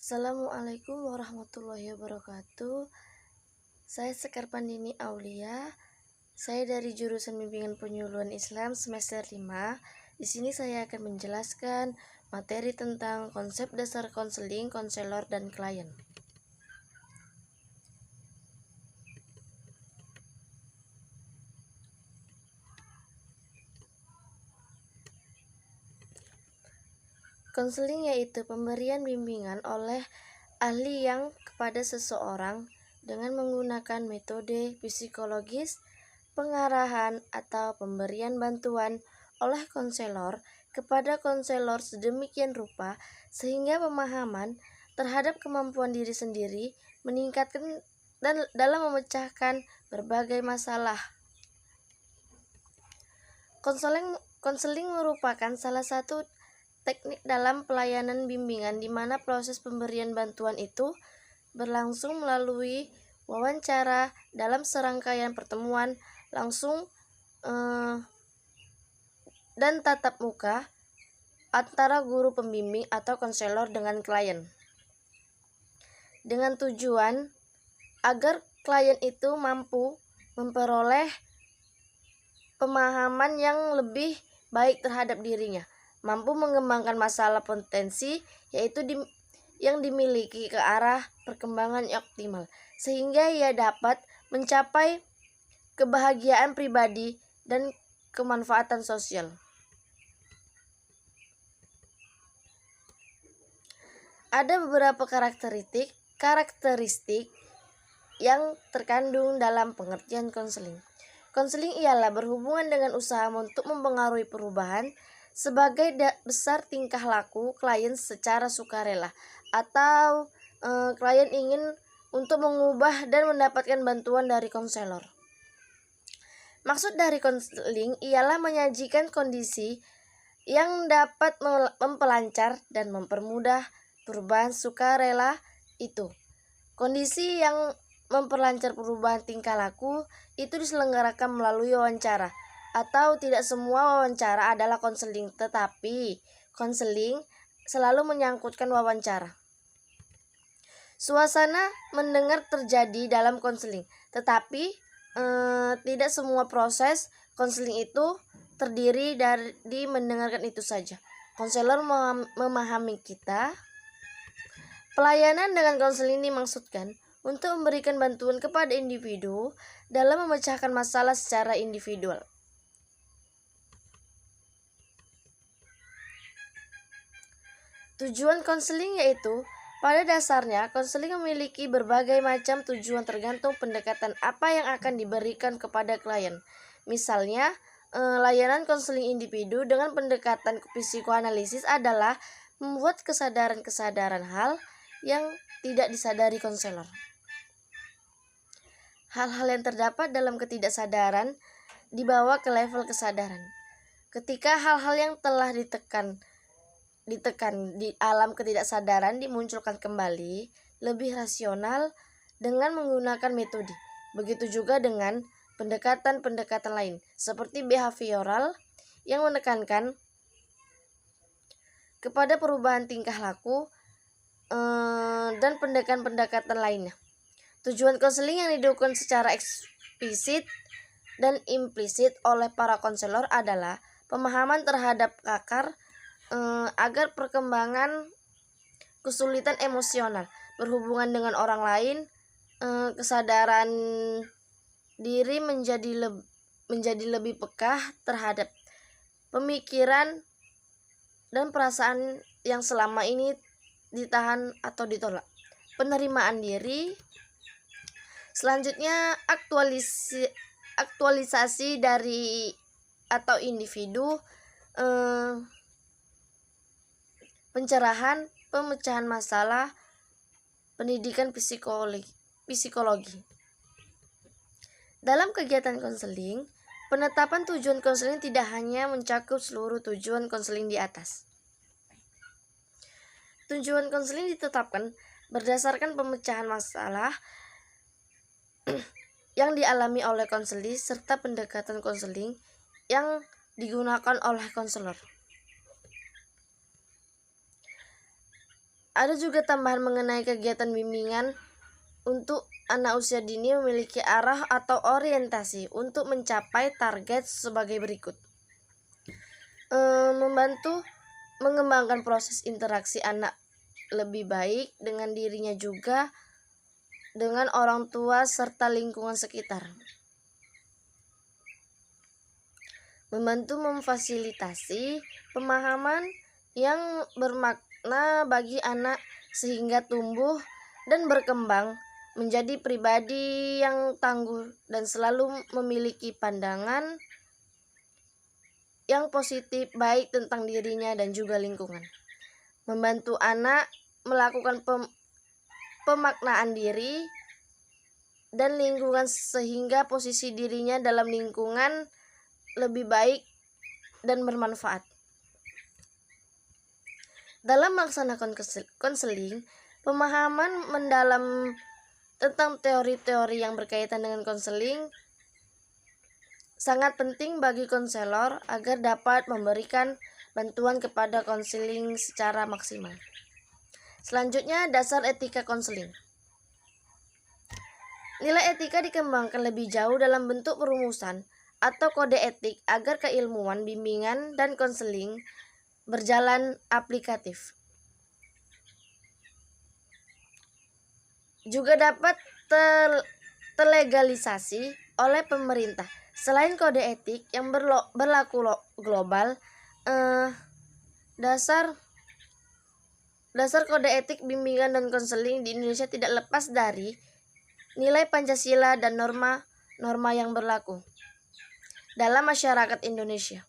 Assalamualaikum warahmatullahi wabarakatuh. Saya Sekar Pandini Aulia. Saya dari jurusan Bimbingan Penyuluhan Islam semester 5. Di sini saya akan menjelaskan materi tentang konsep dasar konseling, konselor, dan klien. Konseling yaitu pemberian bimbingan oleh ahli yang kepada seseorang dengan menggunakan metode psikologis, pengarahan atau pemberian bantuan oleh konselor kepada konselor sedemikian rupa sehingga pemahaman terhadap kemampuan diri sendiri meningkatkan dan dalam memecahkan berbagai masalah. Konseling merupakan salah satu teknik dalam pelayanan bimbingan di mana proses pemberian bantuan itu berlangsung melalui wawancara dalam serangkaian pertemuan langsung dan tatap muka antara guru pembimbing atau konselor dengan klien, dengan tujuan agar klien itu mampu memperoleh pemahaman yang lebih baik terhadap dirinya, mampu mengembangkan masalah potensi yang dimiliki ke arah perkembangan yang optimal, sehingga ia dapat mencapai kebahagiaan pribadi dan kemanfaatan sosial. Ada beberapa karakteristik yang terkandung dalam pengertian konseling. Konseling ialah berhubungan dengan usaha untuk mempengaruhi perubahan sebagai besar tingkah laku klien secara sukarela, atau klien ingin untuk mengubah dan mendapatkan bantuan dari konselor. Maksud dari konseling ialah menyajikan kondisi yang dapat memperlancar dan mempermudah perubahan sukarela itu. Kondisi yang memperlancar perubahan tingkah laku itu diselenggarakan melalui wawancara. Atau tidak semua wawancara adalah konseling, tetapi konseling selalu menyangkutkan wawancara. Suasana mendengar terjadi dalam konseling, tetapi tidak semua proses konseling itu terdiri dari mendengarkan itu saja. Konselor memahami kita. Pelayanan dengan konseling dimaksudkan untuk memberikan bantuan kepada individu dalam memecahkan masalah secara individual. Tujuan konseling yaitu, pada dasarnya konseling memiliki berbagai macam tujuan tergantung pendekatan apa yang akan diberikan kepada klien. Misalnya, layanan konseling individu dengan pendekatan psikoanalisis adalah membuat kesadaran-kesadaran hal yang tidak disadari konselor. Hal-hal yang terdapat dalam ketidaksadaran dibawa ke level kesadaran. Ketika hal-hal yang telah ditekan di alam ketidaksadaran dimunculkan kembali lebih rasional dengan menggunakan metode. Begitu juga dengan pendekatan-pendekatan lain seperti behavioral yang menekankan kepada perubahan tingkah laku dan pendekatan-pendekatan lainnya. Tujuan konseling yang didukung secara eksplisit dan implisit oleh para konselor adalah pemahaman terhadap agar perkembangan kesulitan emosional, berhubungan dengan orang lain, kesadaran diri menjadi lebih peka terhadap pemikiran dan perasaan yang selama ini ditahan atau ditolak. Penerimaan diri. Selanjutnya, aktualisasi dari atau individu, pencerahan, pemecahan masalah, pendidikan psikologi. Dalam kegiatan konseling, penetapan tujuan konseling tidak hanya mencakup seluruh tujuan konseling di atas. Tujuan konseling ditetapkan berdasarkan pemecahan masalah yang dialami oleh konseling serta pendekatan konseling yang digunakan oleh konselor. Ada juga tambahan mengenai kegiatan bimbingan untuk anak usia dini memiliki arah atau orientasi untuk mencapai target sebagai berikut. Membantu mengembangkan proses interaksi anak lebih baik dengan dirinya juga dengan orang tua serta lingkungan sekitar. Membantu memfasilitasi pemahaman yang bermakna bagi anak sehingga tumbuh dan berkembang menjadi pribadi yang tangguh dan selalu memiliki pandangan yang positif baik tentang dirinya dan juga lingkungan. Membantu anak melakukan pemaknaan diri dan lingkungan sehingga posisi dirinya dalam lingkungan lebih baik dan bermanfaat. Dalam melaksanakan konseling, pemahaman mendalam tentang teori-teori yang berkaitan dengan konseling sangat penting bagi konselor agar dapat memberikan bantuan kepada konseling secara maksimal. Selanjutnya, dasar etika konseling. Nilai etika dikembangkan lebih jauh dalam bentuk perumusan atau kode etik agar keilmuan, bimbingan, dan konseling berjalan aplikatif. Juga dapat terlegalisasi oleh pemerintah. Selain kode etik yang berlaku global, dasar kode etik bimbingan dan konseling di Indonesia tidak lepas dari nilai Pancasila dan norma yang berlaku dalam masyarakat Indonesia.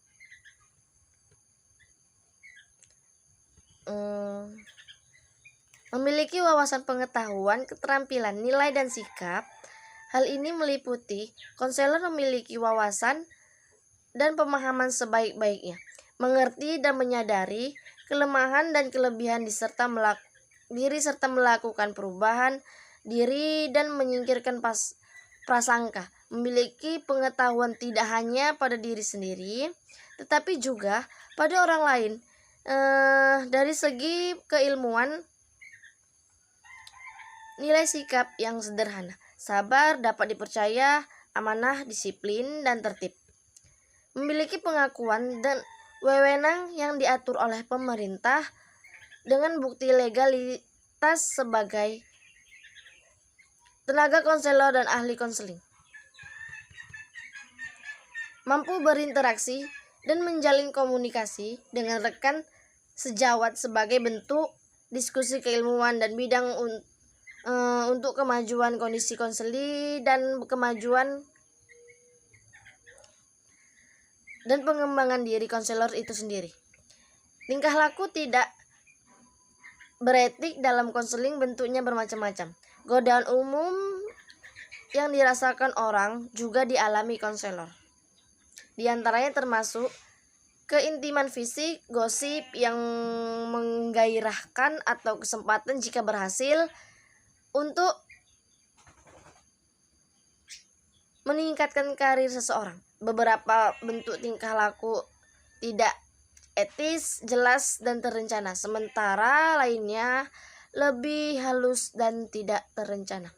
Memiliki wawasan pengetahuan, keterampilan, nilai, dan sikap. Hal ini meliputi konselor memiliki wawasan dan pemahaman sebaik-baiknya, mengerti dan menyadari kelemahan dan kelebihan diri serta melakukan perubahan diri dan menyingkirkan prasangka, memiliki pengetahuan tidak hanya pada diri sendiri, tetapi juga pada orang lain. Dari segi keilmuan, nilai sikap yang sederhana, sabar, dapat dipercaya, amanah, disiplin, dan tertib. Memiliki pengakuan dan wewenang yang diatur oleh pemerintah dengan bukti legalitas sebagai tenaga konselor dan ahli konseling. Mampu berinteraksi dan menjalin komunikasi dengan rekan sejawat sebagai bentuk diskusi keilmuan dan bidang untuk kemajuan kondisi konseli dan kemajuan dan pengembangan diri konselor itu sendiri. Tingkah laku tidak beretik dalam konseling bentuknya bermacam-macam. Godaan umum yang dirasakan orang juga dialami konselor. Di antaranya termasuk keintiman fisik, gosip yang menggairahkan atau kesempatan jika berhasil untuk meningkatkan karir seseorang. Beberapa bentuk tingkah laku tidak etis, jelas, dan terencana, sementara lainnya lebih halus dan tidak terencana.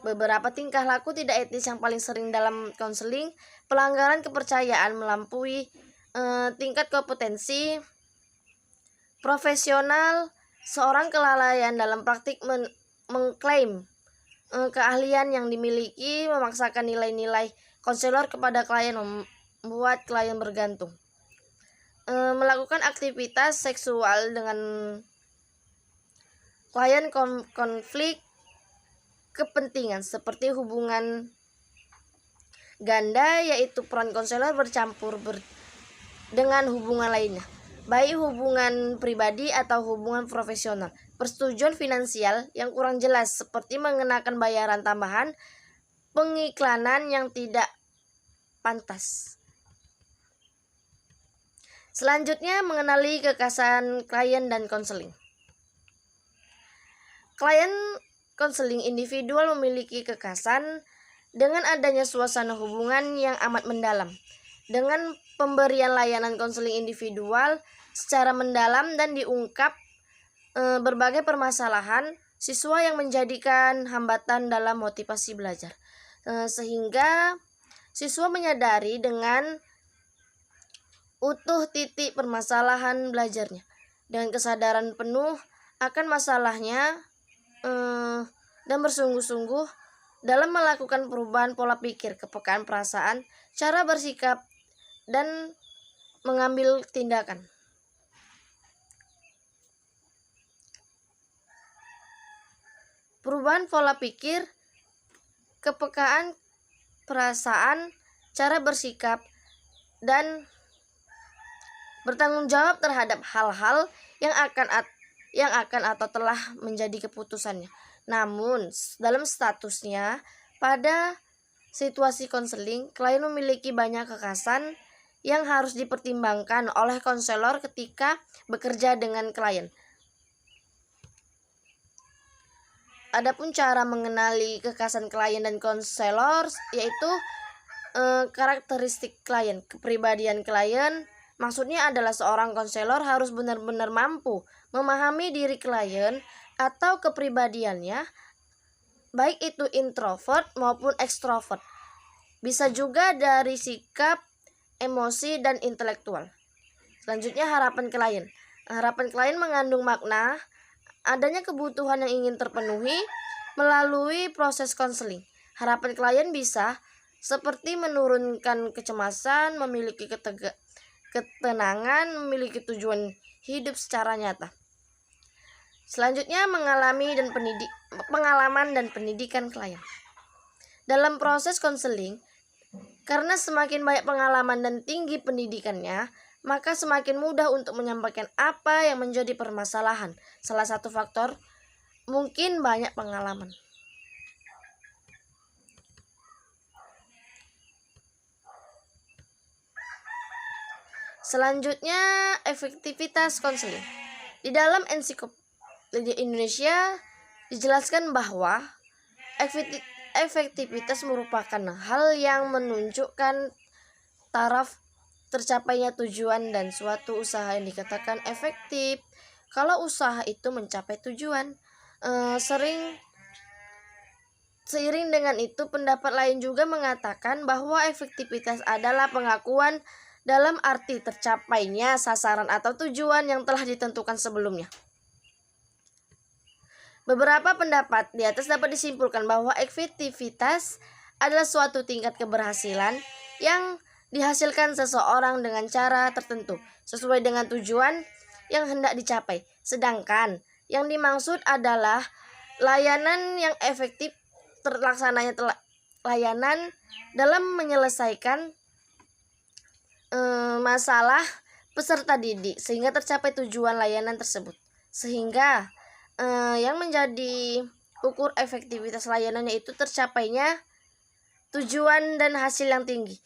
Beberapa tingkah laku tidak etis yang paling sering dalam konseling: pelanggaran kepercayaan melampaui tingkat kompetensi profesional, seorang kelalaian dalam praktik mengklaim keahlian yang dimiliki, memaksakan nilai-nilai konselor kepada klien, membuat klien bergantung, melakukan aktivitas seksual dengan klien, konflik kepentingan seperti hubungan ganda, yaitu peran konselor bercampur dengan hubungan lainnya, baik hubungan pribadi atau hubungan profesional. Persetujuan finansial yang kurang jelas seperti mengenakan bayaran tambahan, pengiklanan yang tidak pantas. Selanjutnya, mengenali kekhasan klien dan konseling. Klien konseling individual memiliki kekhasan dengan adanya suasana hubungan yang amat mendalam. Dengan pemberian layanan konseling individual secara mendalam dan diungkap berbagai permasalahan siswa yang menjadikan hambatan dalam motivasi belajar. Sehingga siswa menyadari dengan utuh titik permasalahan belajarnya dengan kesadaran penuh akan masalahnya dan bersungguh-sungguh dalam melakukan perubahan pola pikir, kepekaan perasaan, cara bersikap, dan mengambil tindakan. Perubahan pola pikir, kepekaan perasaan, cara bersikap, dan bertanggung jawab terhadap hal-hal yang akan atau telah menjadi keputusannya. Namun, dalam statusnya, pada situasi konseling, klien memiliki banyak kekasan yang harus dipertimbangkan oleh konselor ketika bekerja dengan klien. Adapun cara mengenali kekhasan klien dan konselor yaitu karakteristik klien, kepribadian klien. Maksudnya adalah seorang konselor harus benar-benar mampu memahami diri klien atau kepribadiannya, baik itu introvert maupun ekstrovert. Bisa juga dari sikap, emosi, dan intelektual. Selanjutnya, harapan klien. Harapan klien mengandung makna adanya kebutuhan yang ingin terpenuhi melalui proses konseling. Harapan klien bisa seperti menurunkan kecemasan, memiliki ketenangan, memiliki tujuan hidup secara nyata. Selanjutnya, pengalaman dan pendidikan klien. Dalam proses konseling, karena semakin banyak pengalaman dan tinggi pendidikannya, maka semakin mudah untuk menyampaikan apa yang menjadi permasalahan. Salah satu faktor mungkin banyak pengalaman. Selanjutnya, efektivitas konseling. Di dalam Ensiklopedia Indonesia dijelaskan bahwa efektivitas merupakan hal yang menunjukkan taraf tercapainya tujuan dan suatu usaha yang dikatakan efektif kalau usaha itu mencapai tujuan. Seiring dengan itu, pendapat lain juga mengatakan bahwa efektivitas adalah pengakuan dalam arti tercapainya sasaran atau tujuan yang telah ditentukan sebelumnya. Beberapa pendapat di atas dapat disimpulkan bahwa efektivitas adalah suatu tingkat keberhasilan yang dihasilkan seseorang dengan cara tertentu sesuai dengan tujuan yang hendak dicapai. Sedangkan yang dimaksud adalah layanan yang efektif terlaksananya layanan dalam menyelesaikan masalah peserta didik sehingga tercapai tujuan layanan tersebut. Sehingga yang menjadi ukur efektivitas layanan yaitu tercapainya tujuan dan hasil yang tinggi.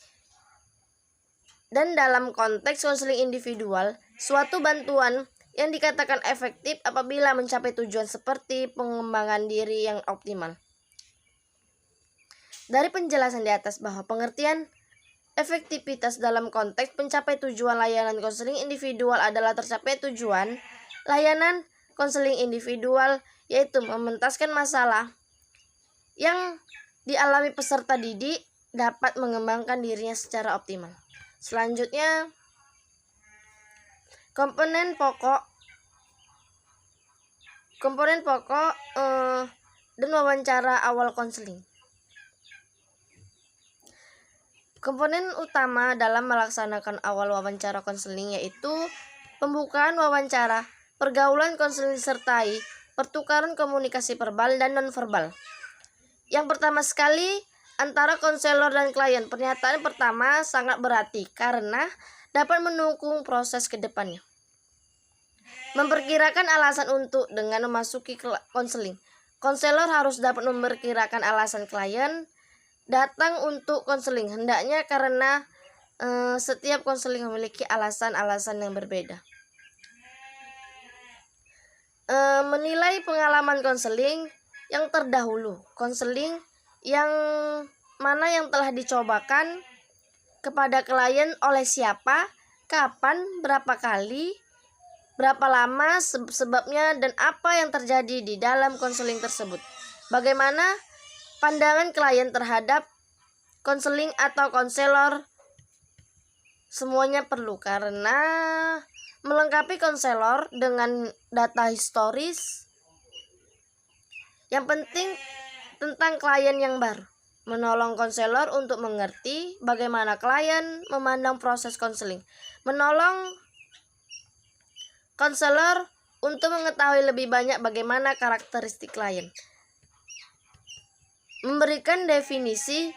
Dan dalam konteks konseling individual, suatu bantuan yang dikatakan efektif apabila mencapai tujuan seperti pengembangan diri yang optimal. Dari penjelasan di atas bahwa pengertian efektivitas dalam konteks pencapai tujuan layanan konseling individual adalah tercapai tujuan layanan konseling individual yaitu mementaskan masalah yang dialami peserta didik dapat mengembangkan dirinya secara optimal. Selanjutnya, komponen pokok dan wawancara awal konseling. Komponen utama dalam melaksanakan awal wawancara konseling yaitu pembukaan wawancara, pergaulan konseling disertai pertukaran komunikasi verbal dan nonverbal. Yang pertama sekali, antara konselor dan klien. Pernyataan pertama sangat berarti karena dapat mendukung proses ke depannya. Memperkirakan alasan untuk dengan memasuki konseling. Konselor harus dapat memperkirakan alasan klien datang untuk konseling. Hendaknya karena setiap konseling memiliki alasan-alasan yang berbeda. Menilai pengalaman konseling yang terdahulu. Konseling yang mana yang telah dicobakan kepada klien oleh siapa, kapan, berapa kali, berapa lama, sebabnya, dan apa yang terjadi di dalam konseling tersebut. Bagaimana pandangan klien terhadap konseling atau konselor. Semuanya perlu, karena melengkapi konselor dengan data historis. Yang penting tentang klien yang baru, menolong konselor untuk mengerti bagaimana klien memandang proses konseling, menolong konselor untuk mengetahui lebih banyak bagaimana karakteristik klien, memberikan definisi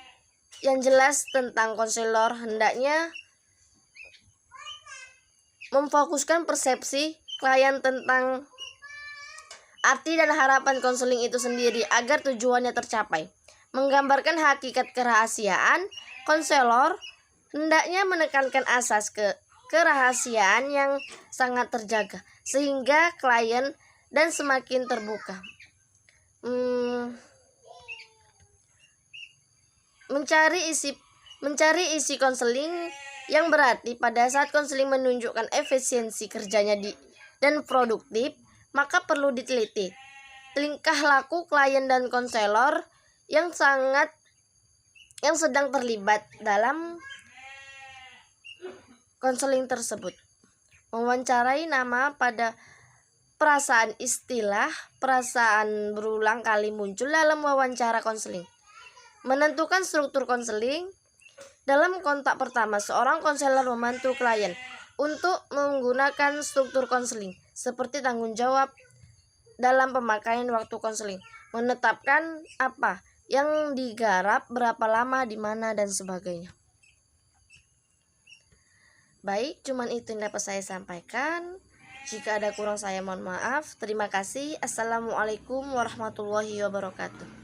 yang jelas tentang konselor, hendaknya memfokuskan persepsi klien tentang arti dan harapan konseling itu sendiri agar tujuannya tercapai. Menggambarkan hakikat kerahasiaan, konselor hendaknya menekankan asas kerahasiaan yang sangat terjaga sehingga klien dan semakin terbuka. Mencari isi konseling yang berarti pada saat konseling menunjukkan efisiensi kerjanya dan produktif, maka perlu diteliti tingkah laku klien dan konselor yang sedang terlibat dalam konseling tersebut. Mewawancarai nama pada perasaan berulang kali muncul dalam wawancara konseling. Menentukan struktur konseling. Dalam kontak pertama, seorang konselor membantu klien untuk menggunakan struktur konseling seperti tanggung jawab dalam pemakaian waktu konseling, menetapkan apa yang digarap, berapa lama, di mana, dan sebagainya. Baik, cuman itu yang dapat saya sampaikan. Jika ada kurang saya mohon maaf. Terima kasih. Assalamualaikum warahmatullahi wabarakatuh.